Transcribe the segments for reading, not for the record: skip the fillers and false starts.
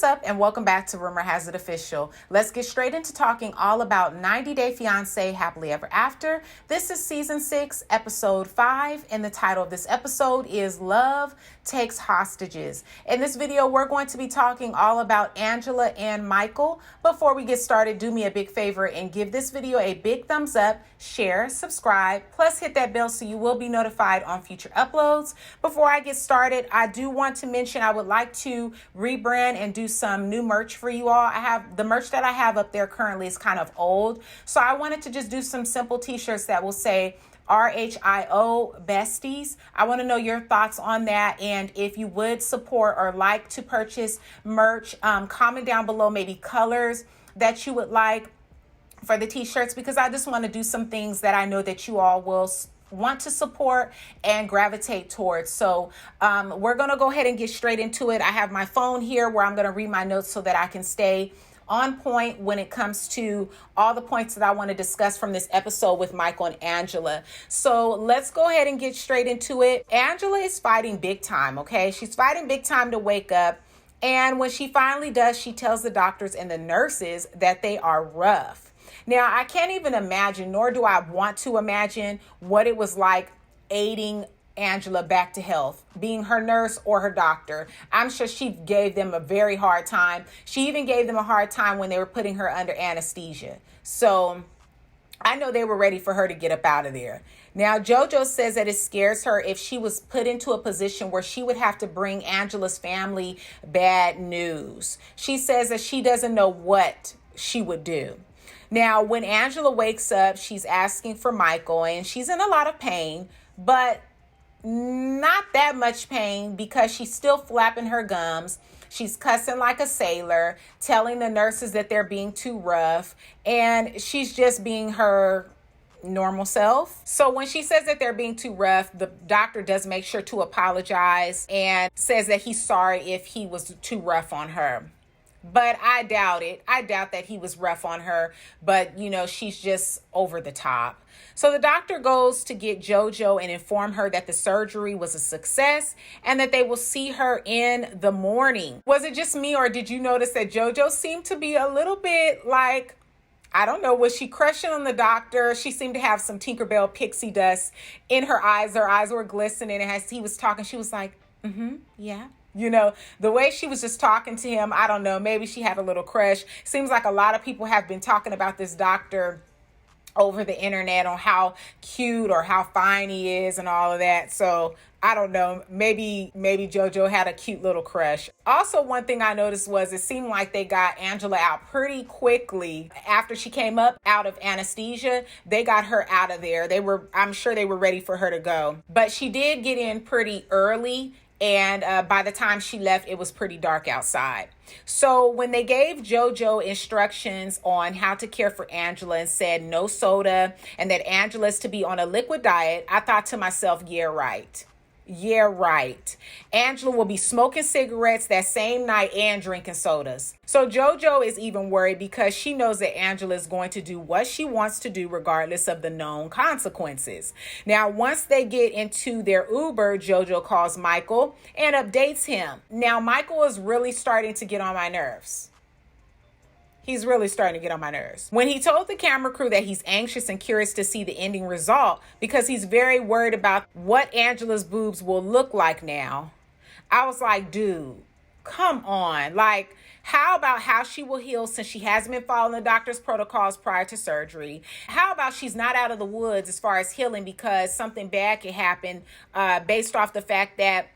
up, and welcome back to Rumor Has It Official. Let's get straight into talking all about 90 Day Fiance Happily Ever After. This is season 6, episode 5, and the title of this episode is Love Takes Hostages. In this video, we're going to be talking all about Angela and Michael. Before we get started, do me a big favor and give this video a big thumbs up, share, subscribe, plus hit that bell so you will be notified on future uploads. Before I get started, I do want to mention I would like to rebrand and do some new merch for you all. I have the merch that I have up there currently is kind of old, so I wanted to just do some simple t-shirts that will say RHIO Besties. I want to know your thoughts on that, and if you would support or like to purchase merch, comment down below maybe colors that you would like for the t-shirts, because I just want to do some things that I know that you all will want to support and gravitate towards. So we're going to go ahead and get straight into it. I have my phone here where I'm going to read my notes so that I can stay on point when it comes to all the points that I want to discuss from this episode with Michael and Angela. So let's go ahead and get straight into it. Angela is fighting big time, okay? She's fighting big time to wake up. And when she finally does, she tells the doctors and the nurses that they are rough. Now, I can't even imagine, nor do I want to imagine what it was like aiding Angela back to health, being her nurse or her doctor. I'm sure she gave them a very hard time. She even gave them a hard time when they were putting her under anesthesia. So I know they were ready for her to get up out of there. Now, Jojo says that it scares her if she was put into a position where she would have to bring Angela's family bad news. She says that she doesn't know what she would do. Now, when Angela wakes up, she's asking for Michael, and she's in a lot of pain, but not that much pain because she's still flapping her gums. She's cussing like a sailor, telling the nurses that they're being too rough, and she's just being her normal self. So when she says that they're being too rough, the doctor does make sure to apologize and says that he's sorry if he was too rough on her. But I doubt it. I doubt that he was rough on her, but you know, she's just over the top. So the doctor goes to get Jojo and inform her that the surgery was a success and that they will see her in the morning. Was it just me, or did you notice that Jojo seemed to be a little bit like, I don't know, was she crushing on the doctor? She seemed to have some Tinkerbell pixie dust in her eyes. Her eyes were glistening, and as he was talking, she was like, yeah. You know, the way she was just talking to him, I don't know, maybe she had a little crush. Seems like a lot of people have been talking about this doctor over the internet on how cute or how fine he is and all of that. So I don't know, maybe Jojo had a cute little crush. Also, one thing I noticed was it seemed like they got Angela out pretty quickly. After she came up out of anesthesia, they got her out of there. I'm sure they were ready for her to go. But she did get in pretty early. And by the time she left, it was pretty dark outside. So when they gave Jojo instructions on how to care for Angela and said no soda and that Angela's to be on a liquid diet, I thought to myself, yeah, right. Yeah, right. Angela will be smoking cigarettes that same night and drinking sodas. So Jojo is even worried because she knows that Angela is going to do what she wants to do regardless of the known consequences. Now, once they get into their Uber, Jojo calls Michael and updates him. Now, Michael is really starting to get on my nerves. He's really starting to get on my nerves. When he told the camera crew that he's anxious and curious to see the ending result because he's very worried about what Angela's boobs will look like now, I was like, dude, come on. Like, how about how she will heal since she hasn't been following the doctor's protocols prior to surgery? How about she's not out of the woods as far as healing because something bad could happen based off the fact that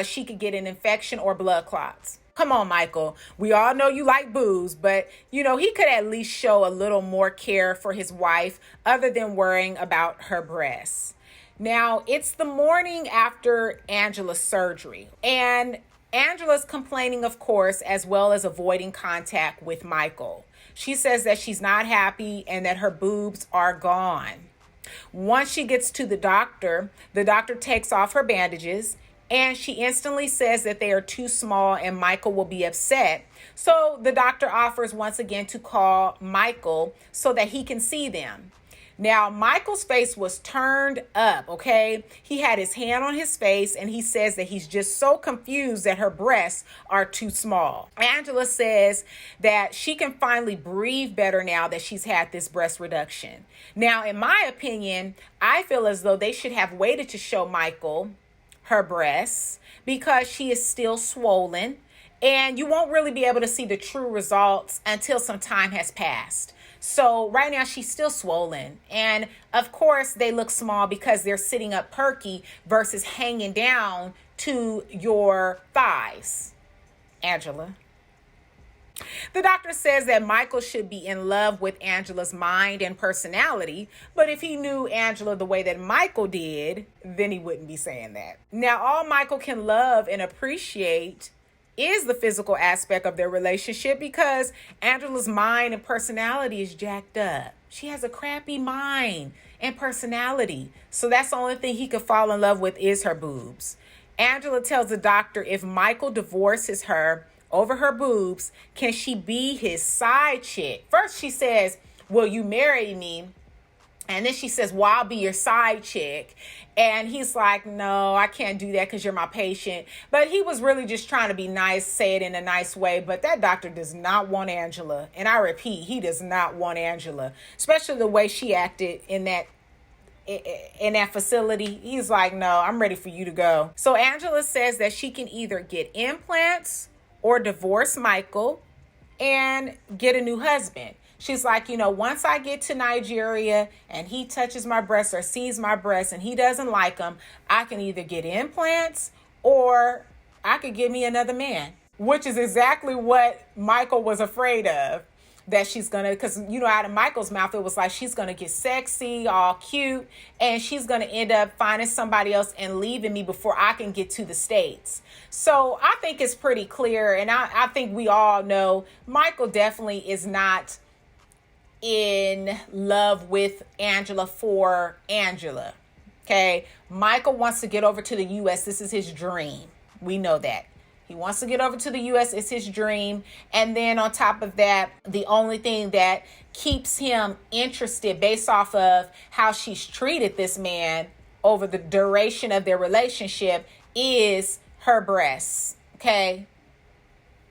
she could get an infection or blood clots? Come on, Michael. We all know you like booze, but, you know, he could at least show a little more care for his wife other than worrying about her breasts. Now, it's the morning after Angela's surgery, and Angela's complaining, of course, as well as avoiding contact with Michael. She says that she's not happy and that her boobs are gone. Once she gets to the doctor takes off her bandages, and she instantly says that they are too small and Michael will be upset. So the doctor offers once again to call Michael so that he can see them. Now, Michael's face was turned up, okay? He had his hand on his face, and he says that he's just so confused that her breasts are too small. Angela says that she can finally breathe better now that she's had this breast reduction. Now, in my opinion, I feel as though they should have waited to show Michael her breasts because she is still swollen, and you won't really be able to see the true results until some time has passed. So right now she's still swollen. And of course they look small because they're sitting up perky versus hanging down to your thighs, Angela. The doctor says that Michael should be in love with Angela's mind and personality, but if he knew Angela the way that Michael did, then he wouldn't be saying that. Now, all Michael can love and appreciate is the physical aspect of their relationship because Angela's mind and personality is jacked up. She has a crappy mind and personality. So that's the only thing he could fall in love with is her boobs. Angela tells the doctor if Michael divorces her over her boobs, can she be his side chick? First she says, will you marry me? And then she says, well, I'll be your side chick. And he's like, no, I can't do that because you're my patient. But he was really just trying to be nice, say it in a nice way. But that doctor does not want Angela. And I repeat, he does not want Angela, especially the way she acted in that facility. He's like, no, I'm ready for you to go. So Angela says that she can either get implants or divorce Michael and get a new husband. She's like, once I get to Nigeria and he touches my breasts or sees my breasts and he doesn't like them, I can either get implants or I could get me another man, which is exactly what Michael was afraid of. That she's going to, because, out of Michael's mouth, it was like she's going to get sexy, all cute, and she's going to end up finding somebody else and leaving me before I can get to the States. So I think it's pretty clear, and I think we all know Michael definitely is not in love with Angela for Angela. Okay. Michael wants to get over to the U.S. This is his dream. We know that. He wants to get over to the U.S. It's his dream. And then on top of that, the only thing that keeps him interested based off of how she's treated this man over the duration of their relationship is her breasts. Okay.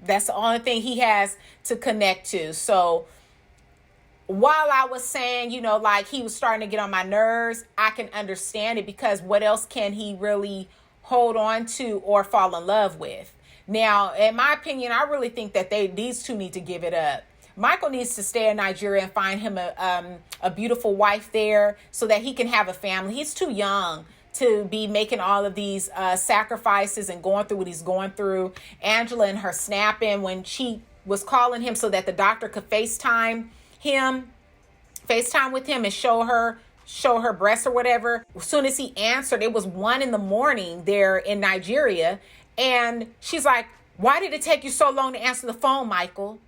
That's the only thing he has to connect to. So while I was saying, he was starting to get on my nerves, I can understand it because what else can he really hold on to or fall in love with? Now, in my opinion, I really think that these two need to give it up. Michael needs to stay in Nigeria and find him a beautiful wife there so that he can have a family. He's too young to be making all of these sacrifices and going through what he's going through. Angela and her snapping when she was calling him so that the doctor could FaceTime with him and show her breasts or whatever. As soon as he answered, it was 1 a.m. there in Nigeria. And she's like, why did it take you so long to answer the phone, Michael?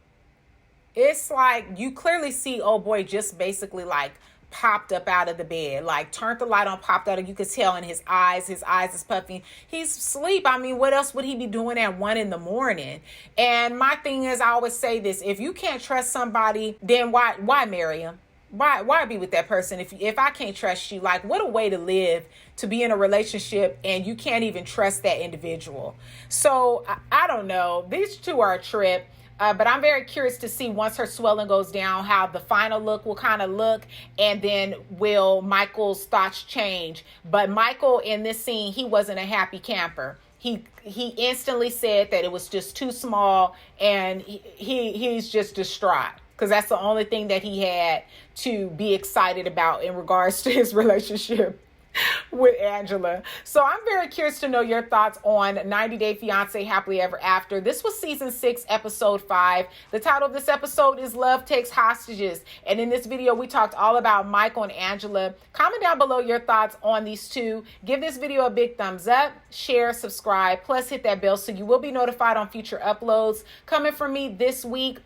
It's like you clearly see old boy just basically like popped up out of the bed, like turned the light on, popped out. You could tell in his eyes is puffing. He's asleep. I mean, what else would he be doing at 1 a.m? And my thing is, I always say this, if you can't trust somebody, then why marry him? Why be with that person? If I can't trust you, like what a way to live, to be in a relationship and you can't even trust that individual. So I don't know. These two are a trip. But I'm very curious to see once her swelling goes down, how the final look will kind of look, and then will Michael's thoughts change. But Michael in this scene, he wasn't a happy camper. He instantly said that it was just too small, and he's just distraught because that's the only thing that he had to be excited about in regards to his relationship with Angela. So I'm very curious to know your thoughts on 90 Day Fiance Happily Ever After. This was season 6, episode 5. The title of this episode is Love Takes Hostages. And in this video, we talked all about Michael and Angela. Comment down below your thoughts on these two. Give this video a big thumbs up, share, subscribe, plus hit that bell so you will be notified on future uploads. Coming from me this week,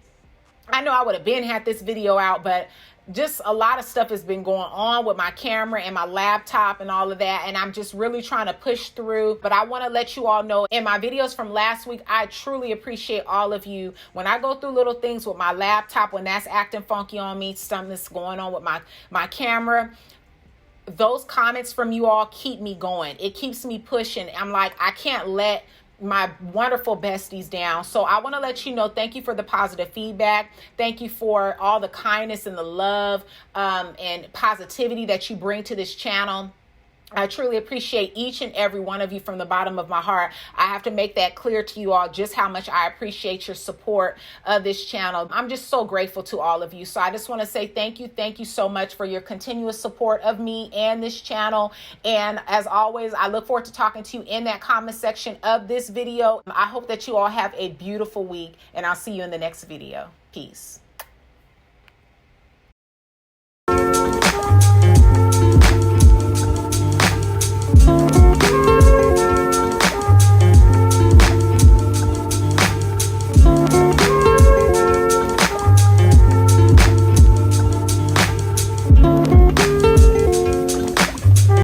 I know I would have had this video out, but just a lot of stuff has been going on with my camera and my laptop and all of that, and I'm just really trying to push through. But I want to let you all know, in my videos from last week, I truly appreciate all of you. When I go through little things with my laptop, when that's acting funky on me, something's going on with my camera, those comments from you all keep me going. It keeps me pushing. I'm like, I can't let my wonderful besties down. So I want to let you know, thank you for the positive feedback. Thank you for all the kindness and the love and positivity that you bring to this channel. I truly appreciate each and every one of you from the bottom of my heart. I have to make that clear to you all, just how much I appreciate your support of this channel. I'm just so grateful to all of you. So I just want to say thank you. Thank you so much for your continuous support of me and this channel. And as always, I look forward to talking to you in that comment section of this video. I hope that you all have a beautiful week, and I'll see you in the next video. Peace.